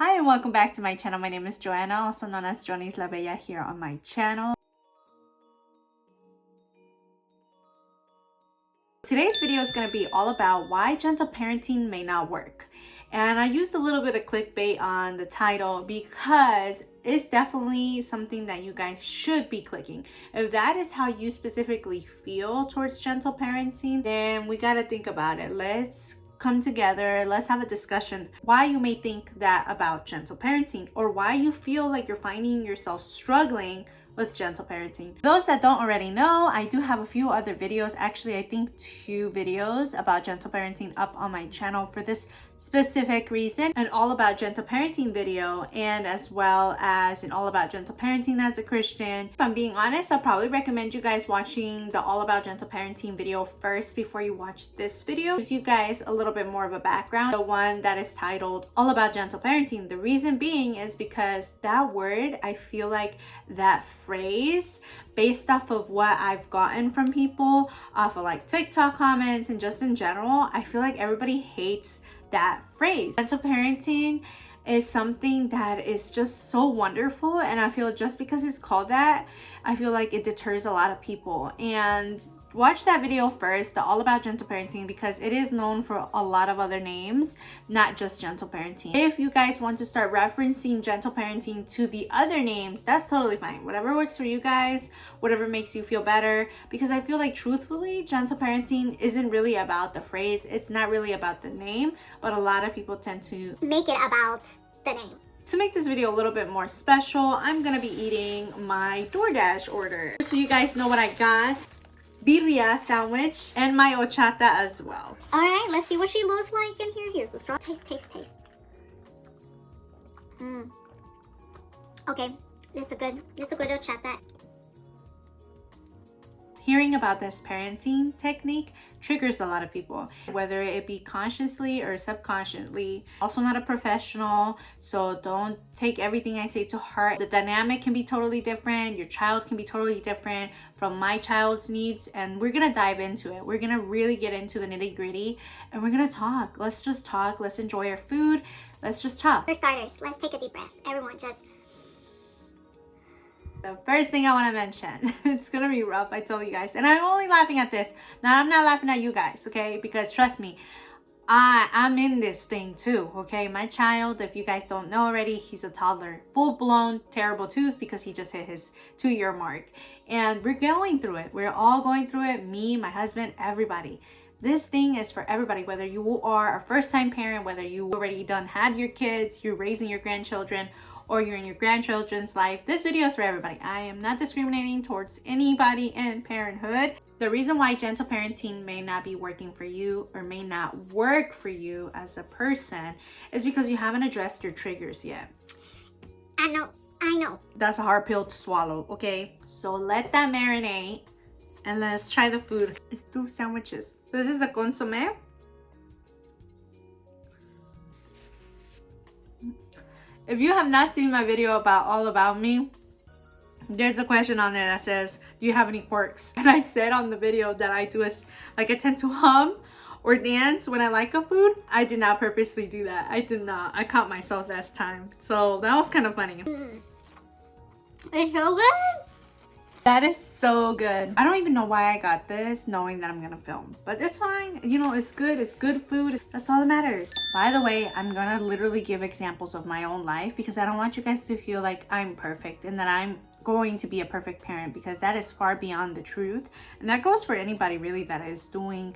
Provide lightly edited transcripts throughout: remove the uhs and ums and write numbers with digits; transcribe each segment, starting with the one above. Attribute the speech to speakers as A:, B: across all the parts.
A: Hi and welcome back to my channel. My name is Johanna, also known as Jonis La Bella here on my channel. Today's video is going to be all about why gentle parenting may not work. And I used a little bit of clickbait on the title because it's definitely something that you guys should be clicking. If that is how you specifically feel towards gentle parenting, then we got to think about it. Let's come together, let's have a discussion why you may think that about gentle parenting, or why you feel like you're finding yourself struggling with gentle parenting. Those that don't already know, I do have a few other videos, actually I think 2 videos about gentle parenting up on my channel for this specific reason, an all about gentle parenting video, and as well as an all about gentle parenting as a Christian. If I'm being honest, I'll probably recommend you guys watching the all about gentle parenting video first before you watch this video. Gives you guys a little bit more of a background, the one that is titled all about gentle parenting. The reason being is because that word, I feel like that phrase, based off of what I've gotten from people, off of like TikTok comments and just in general, I feel like everybody hates that phrase. Gentle parenting is something that is just so wonderful, and I feel just because it's called that, I feel like it deters a lot of people. And watch that video first, the all about gentle parenting, because it is known for a lot of other names, not just gentle parenting. If you guys want to start referencing gentle parenting to the other names, that's totally fine. Whatever works for you guys, whatever makes you feel better, because I feel like truthfully, gentle parenting isn't really about the phrase, it's not really about the name, but a lot of people tend to
B: make it about the name.
A: To make this video a little bit more special, I'm gonna be eating my DoorDash order. So you guys know what I got. Birria sandwich and my horchata as well.
B: All right, let's see what she looks like in here. Here's the straw. Taste. Okay, this is a good horchata.
A: Hearing about this parenting technique triggers a lot of people, whether it be consciously or subconsciously. Also not a professional, so don't take everything I say to heart. The dynamic can be totally different. Your child can be totally different from my child's needs, and we're gonna dive into it. We're gonna really get into the nitty-gritty, and we're gonna talk. Let's just talk. Let's enjoy our food. Let's just talk.
B: For starters, let's take a deep breath. Everyone just...
A: The first thing I want to mention, it's gonna be rough, I tell you guys, and I'm only laughing at this. Now I'm not laughing at you guys, okay? Because trust me, I'm in this thing too, okay? My child, if you guys don't know already, he's a toddler, full-blown terrible twos, because he just hit his 2-year mark, and we're going through it. We're all going through it. Me, my husband, everybody. This thing is for everybody, whether you are a first-time parent, whether you already had your kids, you're raising your grandchildren, or you're in your grandchildren's life. This video is for everybody. I am not discriminating towards anybody in parenthood. The reason why gentle parenting may not be working for you, or may not work for you as a person, is because you haven't addressed your triggers yet.
B: I know.
A: That's a hard pill to swallow, okay? So let that marinate, and let's try the food. It's 2 sandwiches. This is the consommé. If you have not seen my video about all about me, there's a question on there that says, do you have any quirks? And I said on the video that I tend to hum or dance when I like a food. I did not purposely do that. I did not. I caught myself that time. So that was kind of funny.
B: It's so good.
A: That is so good. I don't even know why I got this, knowing that I'm gonna film, but it's fine. You know, it's good. It's good food. That's all that matters. By the way, I'm gonna literally give examples of my own life, because I don't want you guys to feel like I'm perfect and that I'm going to be a perfect parent, because that is far beyond the truth. And that goes for anybody really that is doing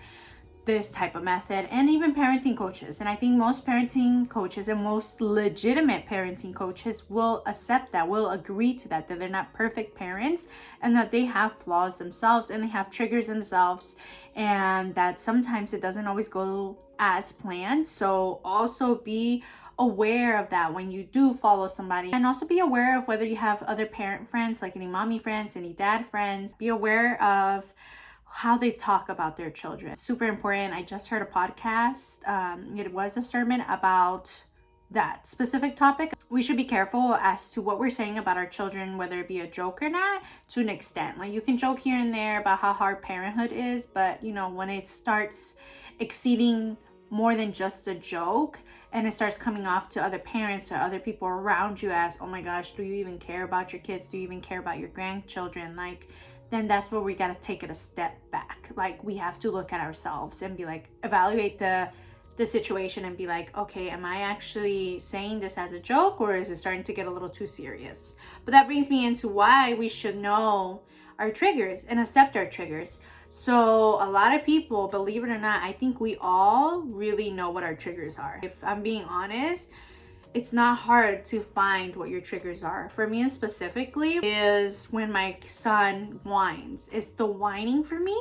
A: this type of method, and even parenting coaches. And I think most parenting coaches and most legitimate parenting coaches will accept that, will agree to that they're not perfect parents, and that they have flaws themselves, and they have triggers themselves, and that sometimes it doesn't always go as planned. So also be aware of that when you do follow somebody, and also be aware of whether you have other parent friends, like any mommy friends, any dad friends. Be aware of how they talk about their children. Super important. I just heard a podcast. It was a sermon about that specific topic. We should be careful as to what we're saying about our children, whether it be a joke or not, to an extent. Like, you can joke here and there about how hard parenthood is, but you know, when it starts exceeding more than just a joke, and it starts coming off to other parents or other people around you as, oh my gosh, do you even care about your kids? Do you even care about your grandchildren? Like, then that's where we got to take it a step back. Like, we have to look at ourselves and be like, evaluate the situation and be like, okay, am I actually saying this as a joke, or is it starting to get a little too serious? But that brings me into why we should know our triggers and accept our triggers. So a lot of people, believe it or not, I think we all really know what our triggers are. If I'm being honest, it's not hard to find what your triggers are. For me specifically is when my son whines. It's the whining for me.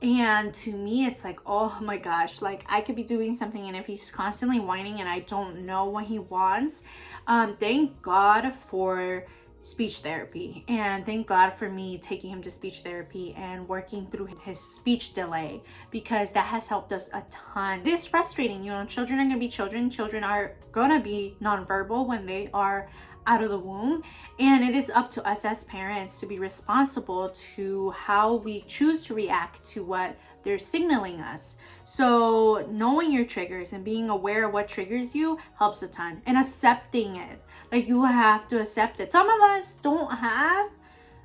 A: And to me, it's like, oh my gosh, like I could be doing something, and if he's constantly whining and I don't know what he wants, thank God for speech therapy, and thank God for me taking him to speech therapy and working through his speech delay, because that has helped us a ton. It is frustrating, you know, children are gonna be children. Children are gonna be nonverbal when they are out of the womb, and it is up to us as parents to be responsible to how we choose to react to what they're signaling us. So knowing your triggers and being aware of what triggers you helps a ton, and accepting it. Like, you have to accept it. Some of us don't have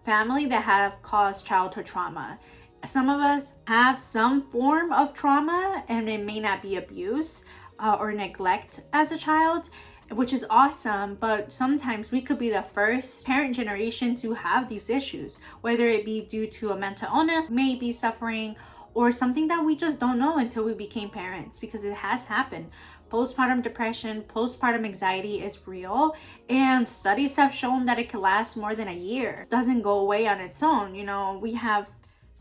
A: family that have caused childhood trauma. Some of us have some form of trauma, and it may not be abuse or neglect as a child, which is awesome. But sometimes we could be the first parent generation to have these issues, whether it be due to a mental illness, maybe suffering, or something that we just don't know until we became parents, because it has happened. Postpartum depression, postpartum anxiety is real, and studies have shown that it can last more than a year. It doesn't go away on its own. You know, we have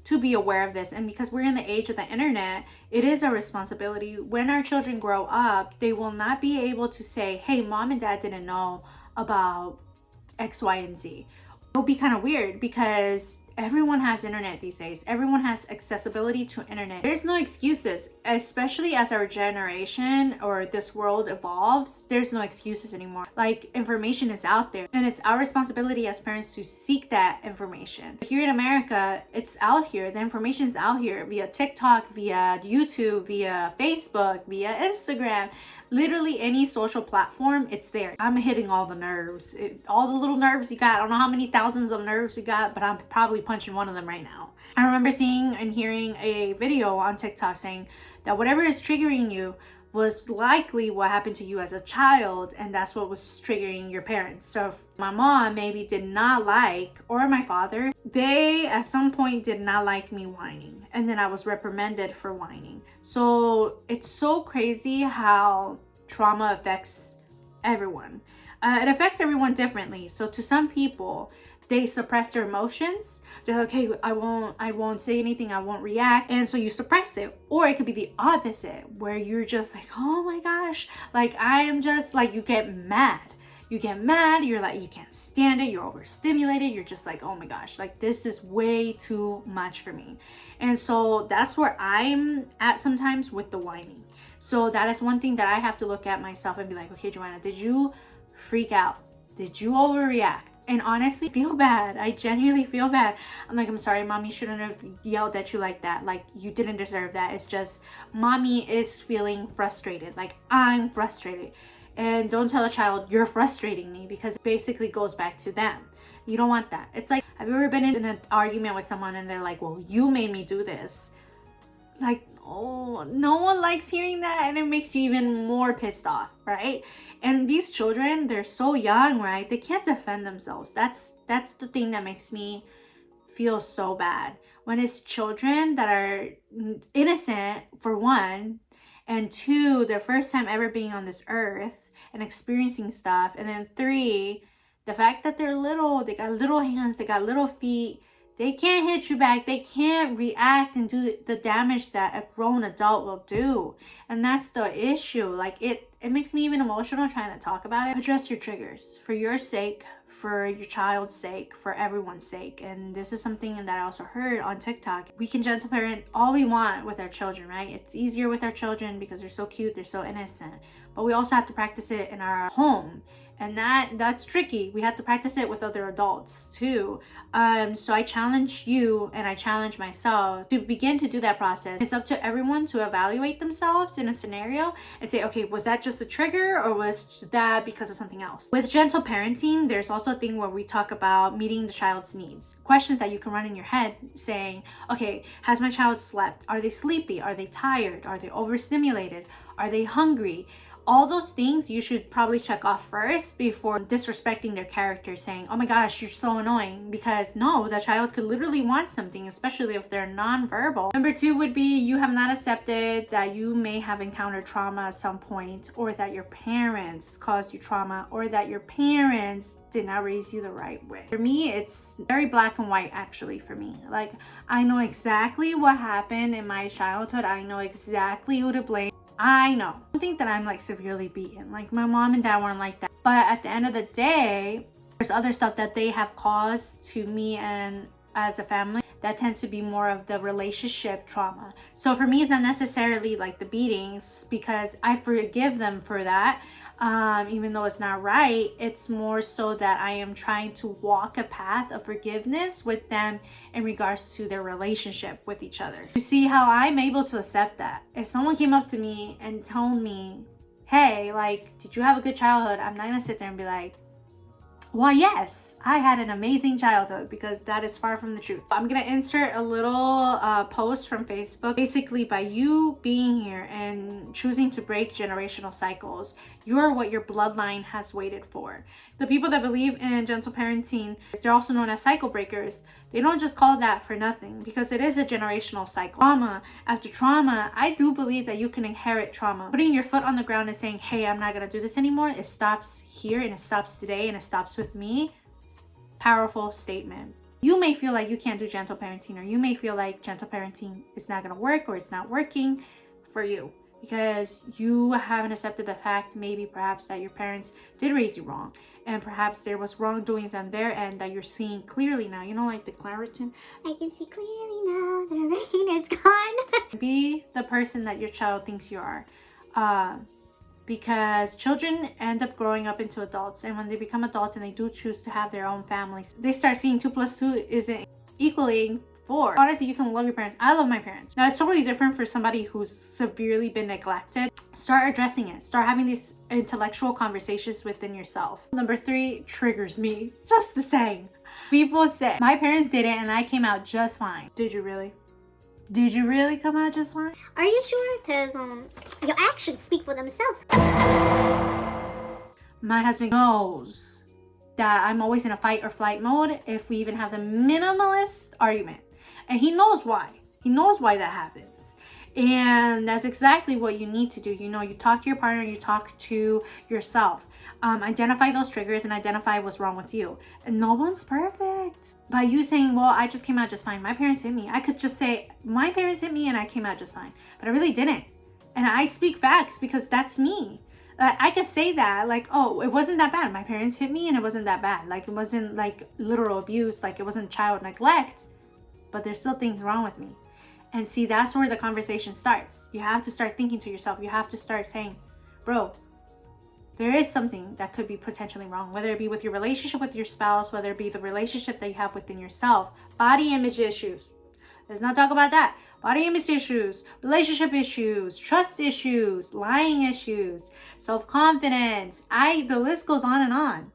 A: to be aware of this, and because we're in the age of the internet, it is our responsibility. When our children grow up, they will not be able to say, hey, mom and dad didn't know about X, Y, and Z. It'll be kind of weird, because everyone has internet these days. Everyone has accessibility to internet. There's no excuses, especially as our generation or this world evolves. There's no excuses anymore. Like, information is out there, and it's our responsibility as parents to seek that information. Here in America, it's out here. The information's out here via TikTok, via YouTube, via Facebook, via Instagram. Literally any social platform, it's there. I'm hitting all the nerves, all the little nerves you got. I don't know how many thousands of nerves you got, but I'm probably punching one of them right now. I remember seeing and hearing a video on TikTok saying that whatever is triggering you was likely what happened to you as a child, and that's what was triggering your parents. So if my mom maybe did not like, or my father, they at some point did not like me whining, and then I was reprimanded for whining. So it's so crazy how trauma affects everyone. It affects everyone differently. So to some people, they suppress their emotions. They're like, okay, I won't say anything, I won't react. And so you suppress it. Or it could be the opposite, where you're just like, oh my gosh, like I am just like, you get mad. You're like, you can't stand it, you're overstimulated, you're just like, oh my gosh, like this is way too much for me. And so that's where I'm at sometimes with the whining. So that is one thing that I have to look at myself and be like, okay, Joanna, did you freak out? Did you overreact? And honestly, feel bad. I genuinely feel bad. I'm like, I'm sorry, mommy shouldn't have yelled at you like that. Like, you didn't deserve that. It's just, mommy is feeling frustrated. Like, I'm frustrated. And don't tell a child, you're frustrating me, because it basically goes back to them. You don't want that. It's like, have you ever been in an argument with someone and they're like, well, you made me do this? Like, oh, no one likes hearing that, and it makes you even more pissed off, right? And these children, they're so young, right? They can't defend themselves. That's the thing that makes me feel so bad. When it's children that are innocent, for one, and two, their first time ever being on this earth and experiencing stuff, and then three, the fact that they're little, they got little hands, they got little feet, they can't hit you back, they can't react and do the damage that a grown adult will do. And that's the issue. Like, it it makes me even emotional trying to talk about it. Address your triggers for your sake, for your child's sake, for everyone's sake. And this is something that I also heard on TikTok. We can gentle parent all we want with our children, right? It's easier with our children because they're so cute, they're so innocent. But we also have to practice it in our home. And that's tricky. We have to practice it with other adults too. So I challenge you and I challenge myself to begin to do that process. It's up to everyone to evaluate themselves in a scenario and say, okay, was that just a trigger or was that because of something else? With gentle parenting, there's also a thing where we talk about meeting the child's needs. Questions that you can run in your head saying, okay, has my child slept? Are they sleepy? Are they tired? Are they overstimulated? Are they hungry? All those things you should probably check off first before disrespecting their character, saying, oh my gosh, you're so annoying. Because no, the child could literally want something, especially if they're nonverbal. Number 2 would be you have not accepted that you may have encountered trauma at some point, or that your parents caused you trauma, or that your parents did not raise you the right way. For me, it's very black and white actually for me. Like, I know exactly what happened in my childhood. I know exactly who to blame. I know. I don't think that I'm like severely beaten. Like my mom and dad weren't like that. But at the end of the day, there's other stuff that they have caused to me and as a family that tends to be more of the relationship trauma. So for me, it's not necessarily like the beatings because I forgive them for that. Even though it's not right, it's more so that I am trying to walk a path of forgiveness with them in regards to their relationship with each other. You see how I'm able to accept that. If someone came up to me and told me, hey, like, did you have a good childhood? I'm not gonna sit there and be like, well, yes, I had an amazing childhood, because that is far from the truth. I'm gonna insert a little post from Facebook. Basically, by you being here and choosing to break generational cycles, you're what your bloodline has waited for. The people that believe in gentle parenting, they're also known as cycle breakers. They don't just call that for nothing, because it is a generational cycle. Trauma after trauma, I do believe that you can inherit trauma. Putting your foot on the ground and saying, hey, I'm not gonna do this anymore, it stops here and it stops today and it stops with me. Powerful statement. You may feel like you can't do gentle parenting, or you may feel like gentle parenting is not gonna work, or it's not working for you because you haven't accepted the fact, maybe perhaps, that your parents did raise you wrong, and perhaps there was wrongdoings on their end that you're seeing clearly now. You know, like the Claritin.
B: I can see clearly now, the rain is gone.
A: Be the person that your child thinks you are. Because children end up growing up into adults, and when they become adults and they do choose to have their own families, they start seeing 2 + 2 isn't equaling 4. Honestly, you can love your parents. I love my parents. Now, it's totally different for somebody who's severely been neglected. Start addressing it. Start having these intellectual conversations within yourself. Number 3 triggers me just the same. People say, my parents did it and I came out just fine. Did you really? Did you really come out just fine?
B: Are you sure? Because your actions speak for themselves.
A: My husband knows that I'm always in a fight or flight mode if we even have the minimalist argument. And he knows why. He knows why that happens. And that's exactly what you need to do. You know, you talk to your partner, you talk to yourself. Identify those triggers and identify what's wrong with you. And no one's perfect. By you saying, well, I just came out just fine. My parents hit me. I could just say, my parents hit me and I came out just fine. But I really didn't. And I speak facts because that's me. I could say that, like, oh, it wasn't that bad. My parents hit me and it wasn't that bad. Like, it wasn't like literal abuse. Like, it wasn't child neglect. But there's still things wrong with me. And see, that's where the conversation starts. You have to start thinking to yourself. You have to start saying, bro, there is something that could be potentially wrong, whether it be with your relationship with your spouse, whether it be the relationship that you have within yourself. Body image issues. Let's not talk about that. Body image issues, relationship issues, trust issues, lying issues, self-confidence. The list goes on and on.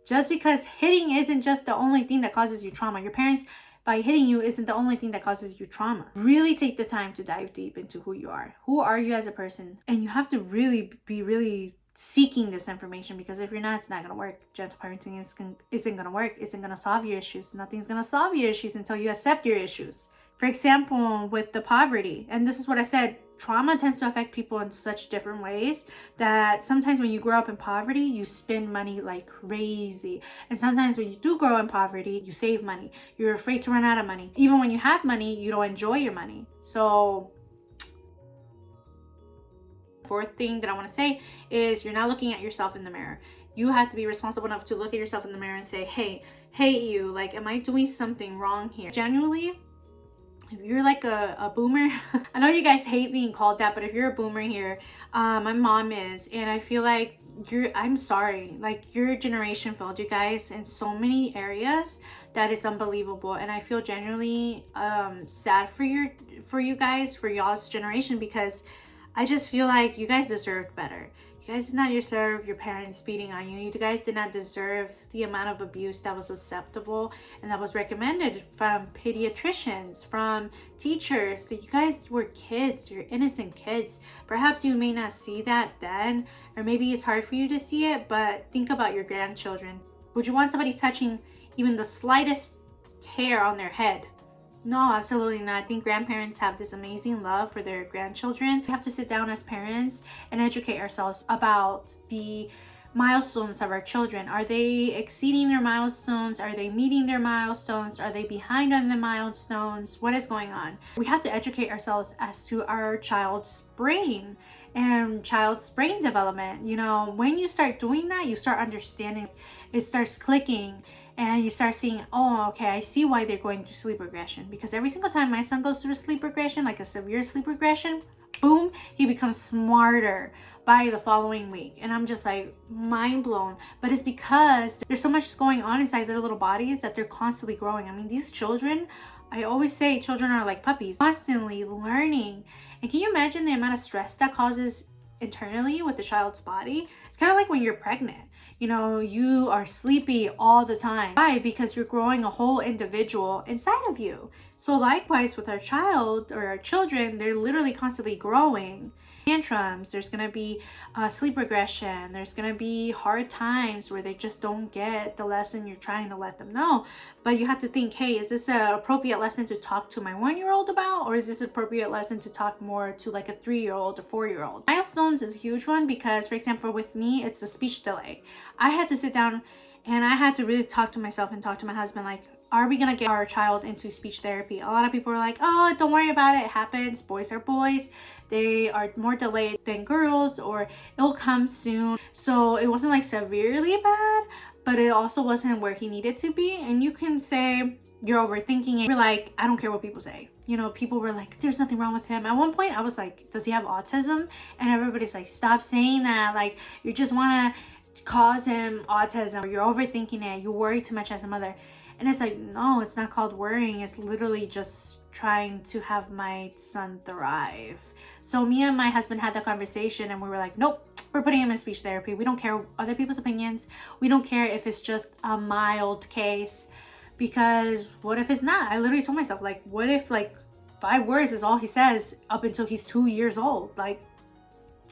A: Just because hitting isn't just the only thing that causes you trauma. Your parents, by hitting you, isn't the only thing that causes you trauma. Really take the time to dive deep into who you are. Who are you as a person? And you have to really be seeking this information, because if you're not, it's not going to work. Gentle parenting isn't going to work. Isn't going to solve your issues. Nothing's going to solve your issues until you accept your issues. For example, with the poverty, and this is what I said, trauma tends to affect people in such different ways that sometimes when you grow up in poverty, you spend money like crazy. And sometimes when you do grow in poverty, you save money. You're afraid to run out of money. Even when you have money, you don't enjoy your money. So fourth thing that I want to say is you're not looking at yourself in the mirror. You have to be responsible enough to look at yourself in the mirror and say, hey you, like, am I doing something wrong here? Genuinely, if you're like a boomer, I know you guys hate being called that, but if you're a boomer here, my mom is, and I feel like I'm sorry, like your generation failed you guys in so many areas that is unbelievable. And I feel genuinely sad for you guys, for y'all's generation, because I just feel like you guys deserved better. You guys did not deserve your parents beating on you. You guys did not deserve the amount of abuse that was acceptable and that was recommended from pediatricians, from teachers. That you guys were kids, you're innocent kids. Perhaps you may not see that then, or maybe it's hard for you to see it, but think about your grandchildren. Would you want somebody touching even the slightest hair on their head? No, absolutely not. I think grandparents have this amazing love for their grandchildren. We have to sit down as parents and educate ourselves about the milestones of our children. Are they exceeding their milestones? Are they meeting their milestones? Are they behind on the milestones? What is going on? We have to educate ourselves as to our child's brain and child's brain development. You know, when you start doing that, you start understanding, it starts clicking. And you start seeing, oh, okay, I see why they're going through sleep regression. Because every single time my son goes through sleep regression, like a severe sleep regression, boom, he becomes smarter by the following week. And I'm just like mind blown. But it's because there's so much going on inside their little bodies that they're constantly growing. I mean, these children, I always say children are like puppies, constantly learning. And can you imagine the amount of stress that causes internally with the child's body? It's kind of like when you're pregnant. You know, you are sleepy all the time. Why? Because you're growing a whole individual inside of you. So likewise with our child or our children, they're literally constantly growing. Tantrums, there's going to be sleep regression, there's going to be hard times where they just don't get the lesson you're trying to let them know. But you have to think, hey, is this an appropriate lesson to talk to my 1-year-old about, or is this an appropriate lesson to talk more to like a 3-year-old or 4-year-old? Milestones is a huge one because, for example, with me, it's a speech delay. I had to sit down and I had to really talk to myself and talk to my husband, like, are we going to get our child into speech therapy? A lot of people are like, oh, don't worry about it. It happens. Boys are boys. They are more delayed than girls, or it'll come soon. So it wasn't like severely bad, but it also wasn't where he needed to be. And you can say you're overthinking it. You're like, I don't care what people say. You know, people were like, there's nothing wrong with him. At one point, I was like, does he have autism? And everybody's like, stop saying that. Like, you just want to cause him autism, or you're overthinking it. You worry too much as a mother. And it's like, no, it's not called worrying. It's literally just trying to have my son thrive. So me and my husband had that conversation and we were like, nope, we're putting him in speech therapy. We don't care other people's opinions. We don't care if it's just a mild case, because what if it's not? I literally told myself, like, what if like 5 words is all he says up until he's 2 years old? Like,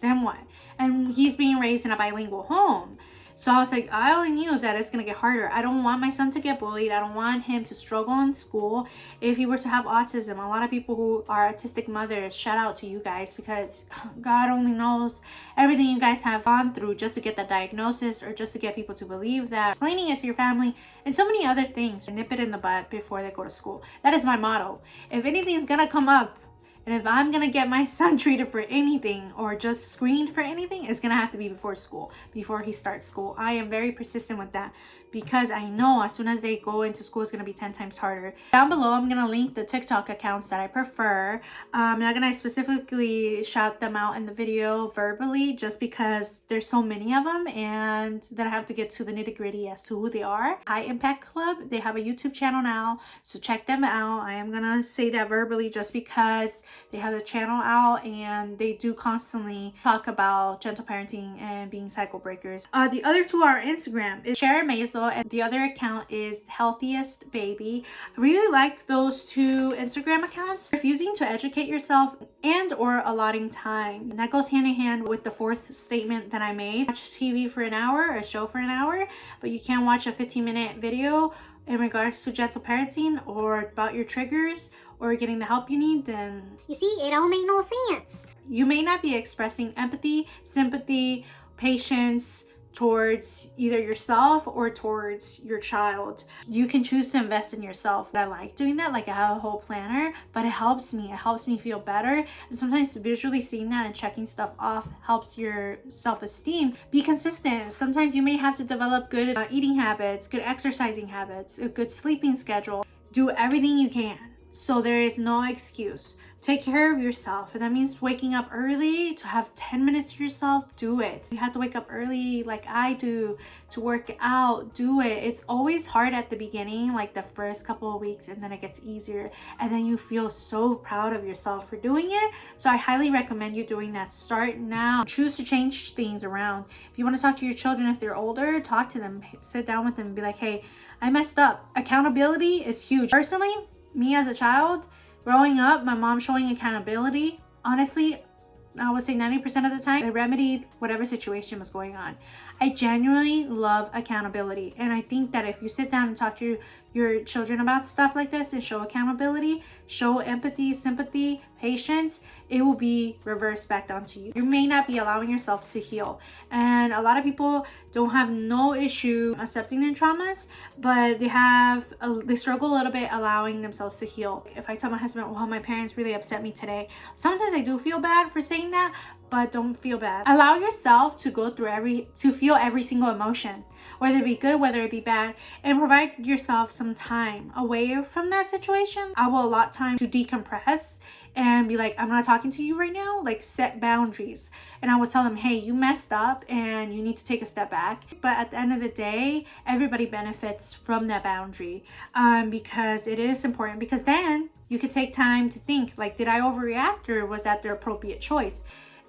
A: then what? And he's being raised in a bilingual home. So I was like, I only knew that it's going to get harder. I don't want my son to get bullied. I don't want him to struggle in school if he were to have autism. A lot of people who are autistic mothers, shout out to you guys, because God only knows everything you guys have gone through just to get that diagnosis, or just to get people to believe that. Explaining it to your family and so many other things. Nip it in the bud before they go to school. That is my motto. If anything's going to come up, and if I'm going to get my son treated for anything or just screened for anything, it's going to have to be before school, before he starts school. I am very persistent with that because I know as soon as they go into school, it's going to be 10 times harder. Down below, I'm going to link the TikTok accounts that I prefer. I'm not going to specifically shout them out in the video verbally just because there's so many of them and then I have to get to the nitty gritty as to who they are. High Impact Club, they have a YouTube channel now, so check them out. I am going to say that verbally just because they have the channel out and they do constantly talk about gentle parenting and being cycle breakers. The other two are Instagram. It's Sharon Mazel and the other account is Healthiest Baby. I really like those two Instagram accounts. Refusing to educate yourself and or allotting time. And that goes hand in hand with the fourth statement that I made. Watch TV for an hour, a show for an hour, but you can't watch a 15-minute video in regards to gentle parenting or about your triggers or getting the help you need. Then
B: You see, it don't make no sense.
A: you may not be expressing empathy, sympathy, patience, towards either yourself or towards your child. You can choose to invest in yourself. I like doing that. Like I have a whole planner, but it helps me feel better. And sometimes visually seeing that and checking stuff off helps your self-esteem. Be consistent. Sometimes you may have to develop good eating habits, good exercising habits, a good sleeping schedule. Do everything you can. So there is no excuse. Take care of yourself. If that means waking up early to have 10 minutes to yourself, do it. You have to wake up early like I do to work out, do it. It's always hard at the beginning, like the first couple of weeks, and then it gets easier. And then you feel so proud of yourself for doing it. So I highly recommend you doing that. Start now. Choose to change things around. If you want to talk to your children, if they're older, talk to them. Sit down with them and be like, hey, I messed up. Accountability is huge. Personally, me as a child, growing up, my mom showing accountability, honestly, I would say 90% of the time, it remedied whatever situation was going on. I genuinely love accountability. And I think that if you sit down and talk to your children about stuff like this and show accountability, show empathy, sympathy, patience, it will be reversed back onto you. You may not be allowing yourself to heal. And a lot of people don't have no issue accepting their traumas, but they struggle a little bit allowing themselves to heal. If I tell my husband, well, my parents really upset me today, sometimes I do feel bad for saying that, but don't feel bad. Allow yourself to go through to feel every single emotion, whether it be good, whether it be bad, and provide yourself some time away from that situation. I will allot time to decompress and be like, I'm not talking to you right now. Like, set boundaries. And I will tell them, hey, you messed up and you need to take a step back. But at the end of the day, everybody benefits from that boundary, because it is important, because then you could take time to think, like, did I overreact or was that the appropriate choice?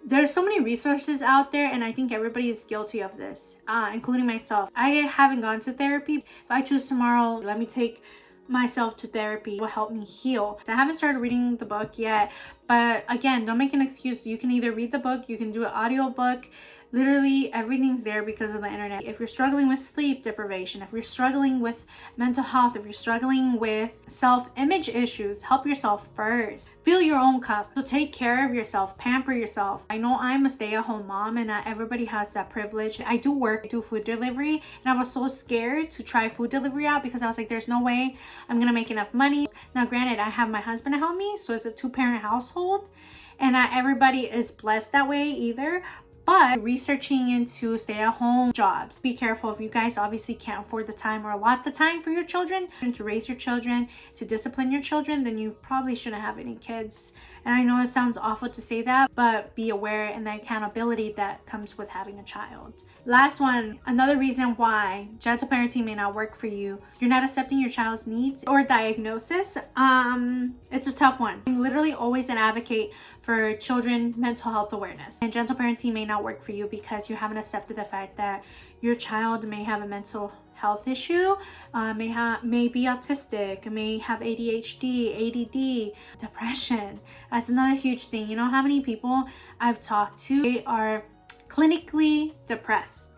A: There's so many resources out there, and I think everybody is guilty of this, including myself. I haven't gone to therapy. If I choose tomorrow, let me take myself to therapy, it will help me heal. I haven't started reading the book yet, but again, don't make an excuse. You can either read the book, you can do an audio book. Literally everything's there because of the internet. If you're struggling with sleep deprivation, if you're struggling with mental health, if you're struggling with self-image issues, help yourself first. Fill your own cup. So take care of yourself, pamper yourself. I know I'm a stay-at-home mom and not everybody has that privilege. I do work, I do food delivery, and I was so scared to try food delivery out because I was like, there's no way I'm gonna make enough money. Now granted, I have my husband to help me, so it's a 2-parent household, and not everybody is blessed that way either. But researching into stay-at-home jobs, be careful. If you guys obviously can't afford the time or allot the time for your children, to raise your children, to discipline your children, then you probably shouldn't have any kids. And I know it sounds awful to say that, but be aware and the accountability that comes with having a child. Last one, another reason why gentle parenting may not work for you. You're not accepting your child's needs or diagnosis. It's a tough one. I'm literally always an advocate for children mental health awareness. And gentle parenting may not work for you because you haven't accepted the fact that your child may have a mental health issue, may be autistic, may have ADHD, ADD, depression. That's another huge thing. You know how many people I've talked to, they are clinically depressed,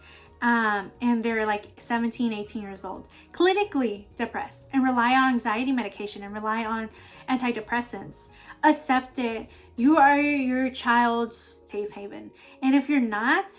A: and they're like 17, 18 years old, clinically depressed, and rely on anxiety medication and rely on antidepressants. Accept it. You are your child's safe haven. And if you're not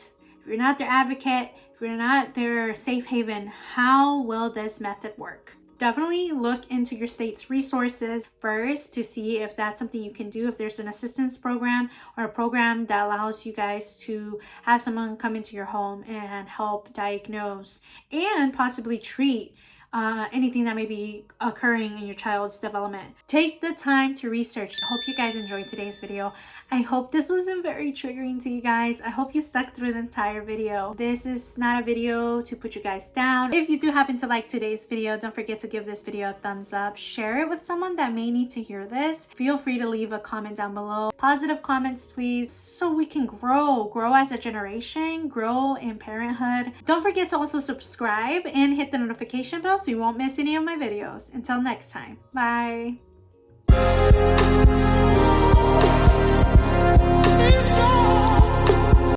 A: their advocate, if you're not their safe haven, how will this method work? Definitely look into your state's resources first to see if that's something you can do. If there's an assistance program or a program that allows you guys to have someone come into your home and help diagnose and possibly treat anything that may be occurring in your child's development. Take the time to research. I hope you guys enjoyed today's video. I hope this wasn't very triggering to you guys. I hope you stuck through the entire video. This is not a video to put you guys down. If you do happen to like today's video, don't forget to give this video a thumbs up. Share it with someone that may need to hear this. Feel free to leave a comment down below. Positive comments, please, so we can grow as a generation, grow in parenthood. Don't forget to also subscribe and hit the notification bell so you won't miss any of my videos. Until next time, bye.